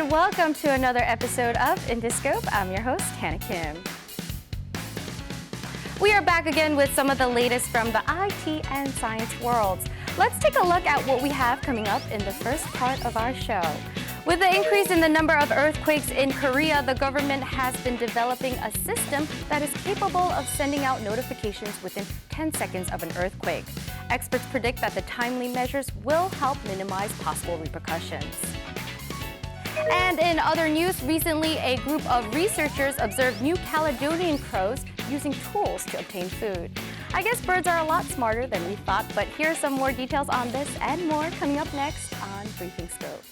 and welcome to another episode of InfoScope. I'm your host, Hannah Kim. We are back again with some of the latest from the IT and science worlds. Let's take a look at what we have coming up in the first part of our show. With the increase in the number of earthquakes in Korea, the government has been developing a system that is capable of sending out notifications within 10 seconds of an earthquake. Experts predict that the timely measures will help minimize possible repercussions. And in other news, recently a group of researchers observed New Caledonian crows using tools to obtain food. I guess birds are a lot smarter than we thought, but here are some more details on this and more coming up next on Briefing Scope.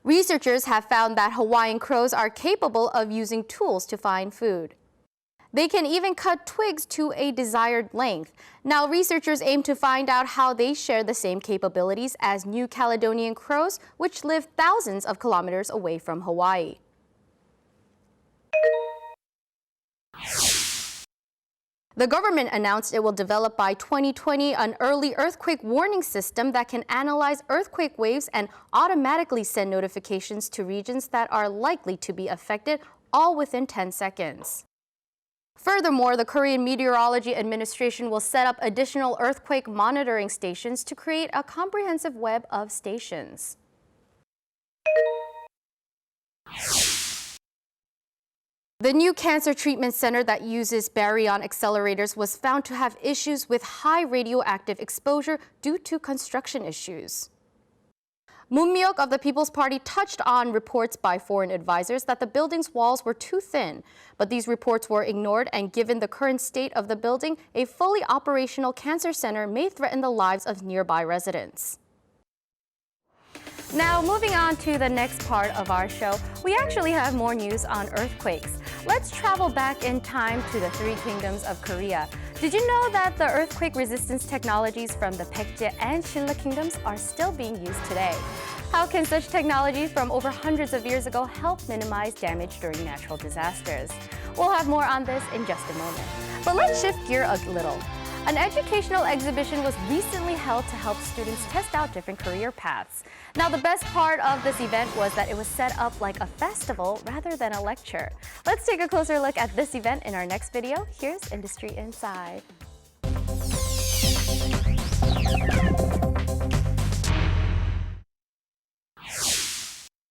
Researchers have found that Hawaiian crows are capable of using tools to find food. They can even cut twigs to a desired length. Now, researchers aim to find out how they share the same capabilities as New Caledonian crows, which live thousands of kilometers away from Hawaii. The government announced it will develop by 2020 an early earthquake warning system that can analyze earthquake waves and automatically send notifications to regions that are likely to be affected, all within 10 seconds. Furthermore, the Korean Meteorology Administration will set up additional earthquake monitoring stations to create a comprehensive web of stations. The new cancer treatment center that uses baryon accelerators was found to have issues with high radioactive exposure due to construction issues. Moon Mi-ok of the People's Party touched on reports by foreign advisors that the building's walls were too thin, but these reports were ignored, and given the current state of the building, a fully operational cancer center may threaten the lives of nearby residents. Now, moving on to the next part of our show, we actually have more news on earthquakes. Let's travel back in time to the three kingdoms of Korea. Did you know that the earthquake resistance technologies from the Baekje and Silla kingdoms are still being used today? How can such technology from over hundreds of years ago help minimize damage during natural disasters? We'll have more on this in just a moment. But let's shift gear a little. An educational exhibition was recently held to help students test out different career paths. Now, the best part of this event was that it was set up like a festival rather than a lecture. Let's take a closer look at this event in our next video. Here's Industry Inside.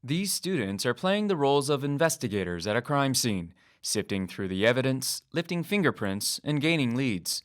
These students are playing the roles of investigators at a crime scene, sifting through the evidence, lifting fingerprints, and gaining leads.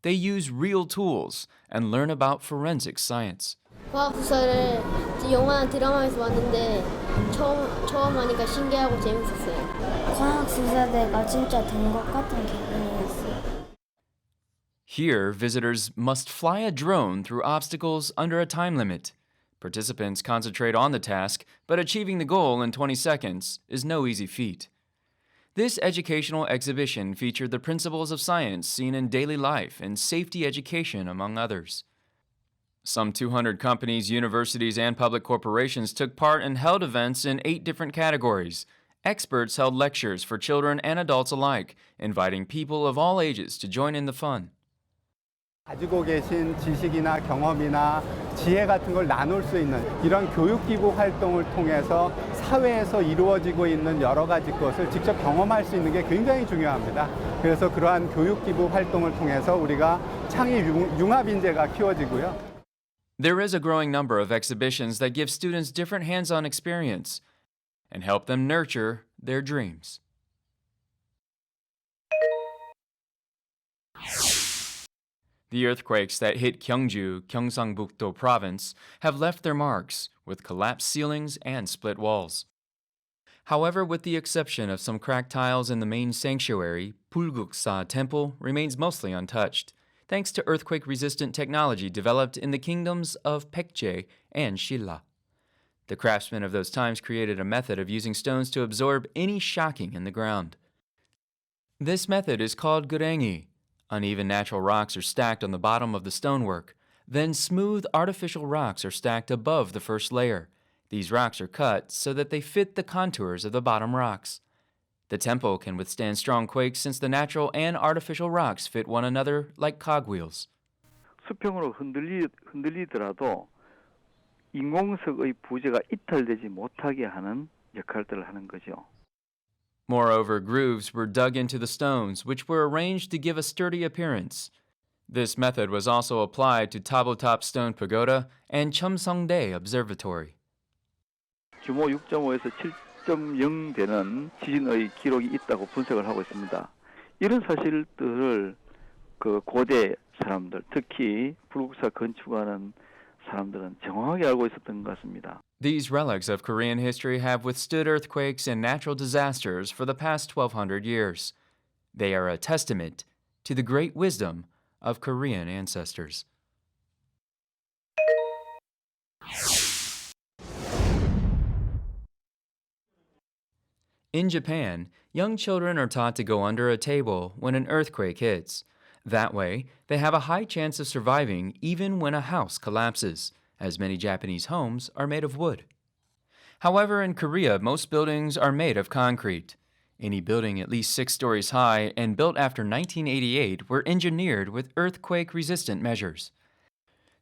They use real tools and learn about forensic science. 과학 수사를 영화나 드라마에서 봤는데 처음 하니까 신기하고 재밌었어요. 과학 수사대가 진짜 된 것 같은 기분이었어요. Here, visitors must fly a drone through obstacles under a time limit. Participants concentrate on the task, but achieving the goal in 20 seconds is no easy feat. This educational exhibition featured the principles of science seen in daily life and safety education, among others. Some 200 companies, universities, and public corporations took part and held events in 8 different categories. Experts held lectures for children and adults alike, inviting people of all ages to join in the fun. 가지고 계신 지식이나 경험이나 지혜 같은 걸 나눌 수 있는 이런 교육기부 활동을 통해서 사회에서 이루어지고 있는 여러 가지 것을 직접 경험할 수 있는 게 굉장히 중요합니다. 그래서 그러한 교육기부 활동을 통해서 우리가 창의 융합 인재가 키워지고요. There is a growing number of exhibitions that give students different hands-on experience and help them nurture their dreams. The earthquakes that hit Gyeongju, Gyeongsangbuk-do province have left their marks with collapsed ceilings and split walls. However, with the exception of some cracked tiles in the main sanctuary, Bulguksa temple remains mostly untouched, thanks to earthquake-resistant technology developed in the kingdoms of Baekje and Silla. The craftsmen of those times created a method of using stones to absorb any shocking in the ground. This method is called gurengi. Uneven natural rocks are stacked on the bottom of the stonework. Then smooth artificial rocks are stacked above the first layer. These rocks are cut so that they fit the contours of the bottom rocks. The temple can withstand strong quakes since the natural and artificial rocks fit one another like cogwheels. 수평으로 흔들리더라도 인공석의 부재가 이탈되지 못하게 하는 역할들을 하는 거죠. Moreover, grooves were dug into the stones, which were arranged to give a sturdy appearance. This method was also applied to tabletop stone pagoda and Cheomseongdae Observatory. 규모 6.5에서 7.0 되는 지진의 기록이 있다고 분석을 하고 있습니다. 이런 사실들을 그 고대 사람들, 특히 불국사 건축하는 사람들은 정확하게 알고 있었던 것 같습니다. These relics of Korean history have withstood earthquakes and natural disasters for the past 1,200 years. They are a testament to the great wisdom of Korean ancestors. In Japan, young children are taught to go under a table when an earthquake hits. That way, they have a high chance of surviving even when a house collapses, as many Japanese homes are made of wood. However, in Korea, most buildings are made of concrete. Any building at least 6 stories high and built after 1988 were engineered with earthquake-resistant measures.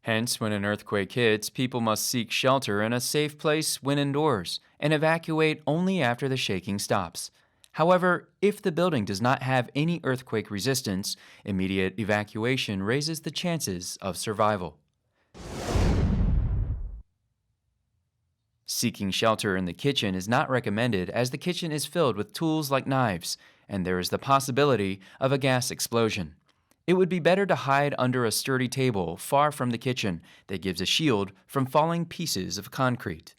Hence, when an earthquake hits, people must seek shelter in a safe place when indoors and evacuate only after the shaking stops. However, if the building does not have any earthquake resistance, immediate evacuation raises the chances of survival. Seeking shelter in the kitchen is not recommended as the kitchen is filled with tools like knives, and there is the possibility of a gas explosion. It would be better to hide under a sturdy table far from the kitchen that gives a shield from falling pieces of concrete.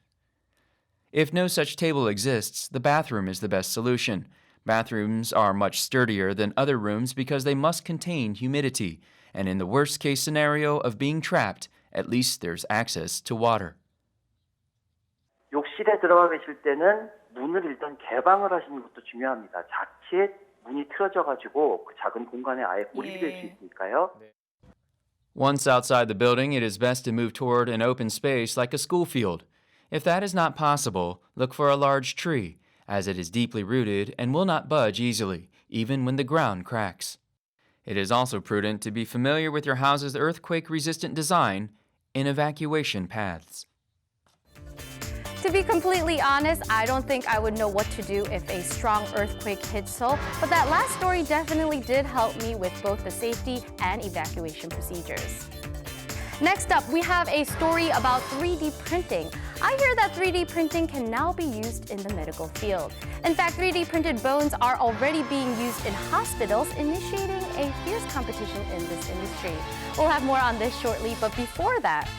If no such table exists, the bathroom is the best solution. Bathrooms are much sturdier than other rooms because they must contain humidity, and in the worst-case scenario of being trapped, at least there's access to water. 욕실에 들어가 계실 때는 문을 일단 개방을 하시는 것도 중요합니다. 자칫 문이 틀어져가지고 그 작은 공간에 아예 고립이 될 수 있으니까요. Once outside the building, it is best to move toward an open space like a school field. If that is not possible, look for a large tree, as it is deeply rooted and will not budge easily, even when the ground cracks. It is also prudent to be familiar with your house's earthquake-resistant design in evacuation paths. To be completely honest, I don't think I would know what to do if a strong earthquake hit Seoul, but that last story definitely did help me with both the safety and evacuation procedures. Next up, we have a story about 3D printing. I hear that 3D printing can now be used in the medical field. In fact, 3D printed bones are already being used in hospitals, initiating a fierce competition in this industry. We'll have more on this shortly, but before that,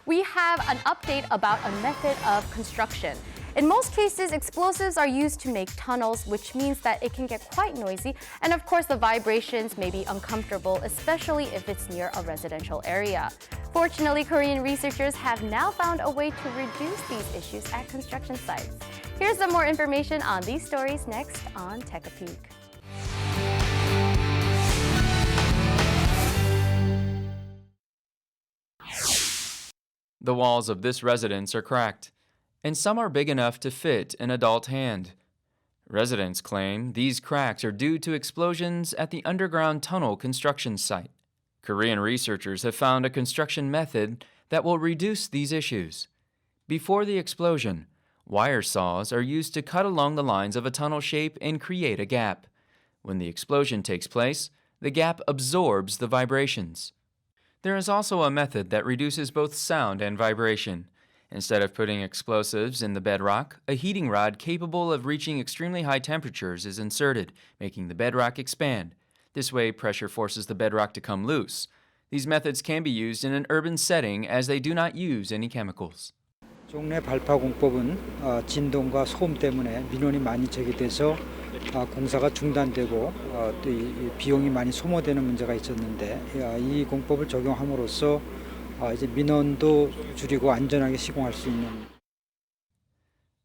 we have an update about a method of construction. In most cases, explosives are used to make tunnels, which means that it can get quite noisy. And of course, the vibrations may be uncomfortable, especially if it's near a residential area. Fortunately, Korean researchers have now found a way to reduce these issues at construction sites. Here's some more information on these stories next on Tech a Peek. The walls of this residence are cracked, and some are big enough to fit an adult hand. Residents claim these cracks are due to explosions at the underground tunnel construction site. Korean researchers have found a construction method that will reduce these issues. Before the explosion, wire saws are used to cut along the lines of a tunnel shape and create a gap. When the explosion takes place, the gap absorbs the vibrations. There is also a method that reduces both sound and vibration. Instead of putting explosives in the bedrock, a heating rod capable of reaching extremely high temperatures is inserted, making the bedrock expand. This way, pressure forces the bedrock to come loose. These methods can be used in an urban setting as they do not use any chemicals. 종래 발파 공법은 진동과 소음 때문에 민원이 많이 제기돼서 공사가 중단되고 또 이 비용이 많이 소모되는 문제가 있었는데 이 공법을 적용함으로써 이제 민원도 줄이고 안전하게 시공할 수 있는.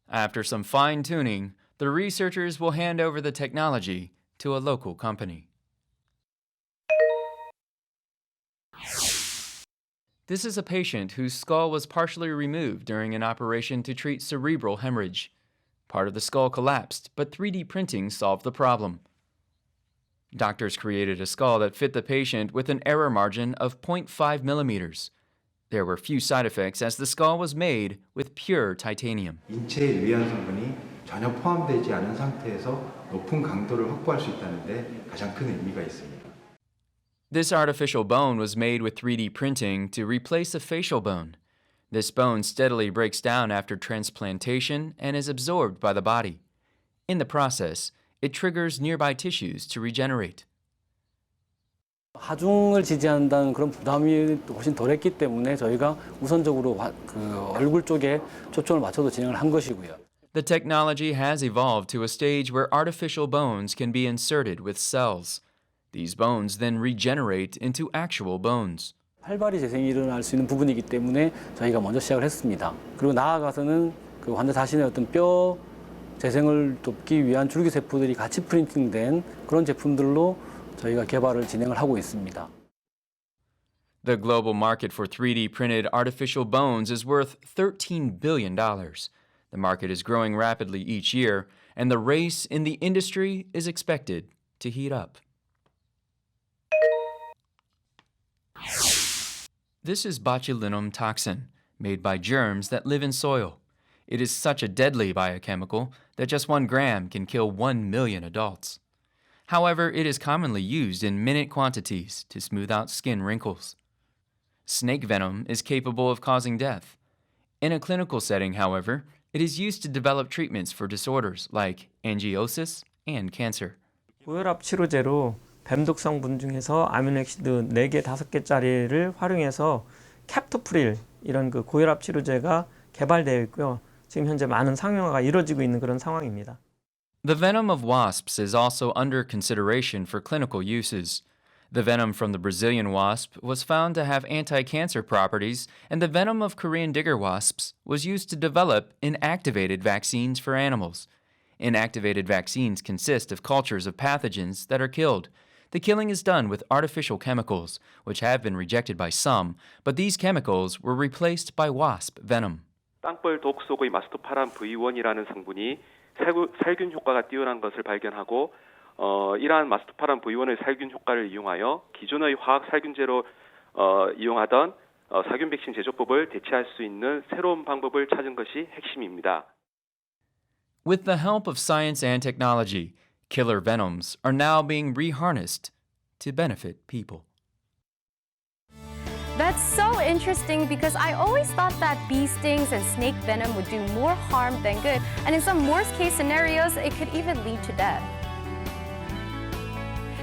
After some fine-tuning, the researchers will hand over the technology to a local company. This is a patient whose skull was partially removed during an operation to treat cerebral hemorrhage. Part of the skull collapsed, but 3D printing solved the problem. Doctors created a skull that fit the patient with an error margin of 0.5 millimeters. There were few side effects as the skull was made with pure titanium. 인체에 유해한 성분이 전혀 포함되지 않은 상태에서 높은 강도를 확보할 수 있다는 데 가장 큰 의미가 있습니다. This artificial bone was made with 3D printing to replace a facial bone. This bone steadily breaks down after transplantation and is absorbed by the body. In the process, it triggers nearby tissues to regenerate. 하중을 지지한다는 그런 부담이 훨씬 덜했기 때문에 저희가 우선적으로 얼굴 쪽에 초점을 맞춰서 진행을 한 것이고요. The technology has evolved to a stage where artificial bones can be inserted with cells. These bones then regenerate into actual bones. 활발히 재생이 일어날 수 있는 부분이기 때문에 저희가 먼저 시작을 했습니다. 그리고 나아가서는 그 환자 자신의 어떤 뼈 재생을 돕기 위한 줄기세포들이 같이 프린팅된 그런 제품들로 저희가 개발을 진행을 하고 있습니다. The global market for 3D printed artificial bones is worth $13 billion. The market is growing rapidly each year, and the race in the industry is expected to heat up. This is botulinum toxin, made by germs that live in soil. It is such a deadly biochemical that just 1 gram can kill 1 million adults. However, it is commonly used in minute quantities to smooth out skin wrinkles. Snake venom is capable of causing death. In a clinical setting, however, it is used to develop treatments for disorders like angiosis and cancer. 고혈압 치료제로 뱀독 성분 중에서 아미노액시드 4개, 5개짜리를 활용해서 캡토프릴 이런 그 고혈압 치료제가 개발되어 있고요. 지금 현재 많은 상용화가 이루어지고 있는 그런 상황입니다. The venom of wasps is also under consideration for clinical uses. The venom from the Brazilian wasp was found to have anti-cancer properties, and the venom of Korean digger wasps was used to develop inactivated vaccines for animals. Inactivated vaccines consist of cultures of pathogens that are killed. The killing is done with artificial chemicals, which have been rejected by some, but these chemicals were replaced by wasp venom. 땅벌 독 속의 마스토파람 V1이라는 성분이 살균 효과가 뛰어난 것을 발견하고 이러한 마스토파람 V1의 살균 효과를 이용하여 기존의 화학 살균제로 이용하던 살균 백신 제조법을 대체할 수 있는 새로운 방법을 찾은 것이 핵심입니다. With the help of science and technology, killer venoms are now being reharnessed to benefit people. That's so interesting because I always thought that bee stings and snake venom would do more harm than good, and in some worst-case scenarios, it could even lead to death.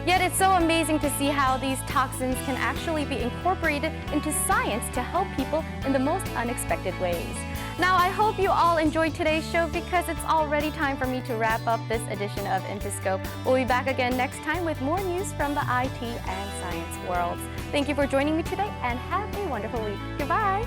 Yet it's so amazing to see how these toxins can actually be incorporated into science to help people in the most unexpected ways. Now, I hope you all enjoyed today's show because it's already time for me to wrap up this edition of InfoScope. We'll be back again next time with more news from the IT and science worlds. Thank you for joining me today and have a wonderful week. Goodbye.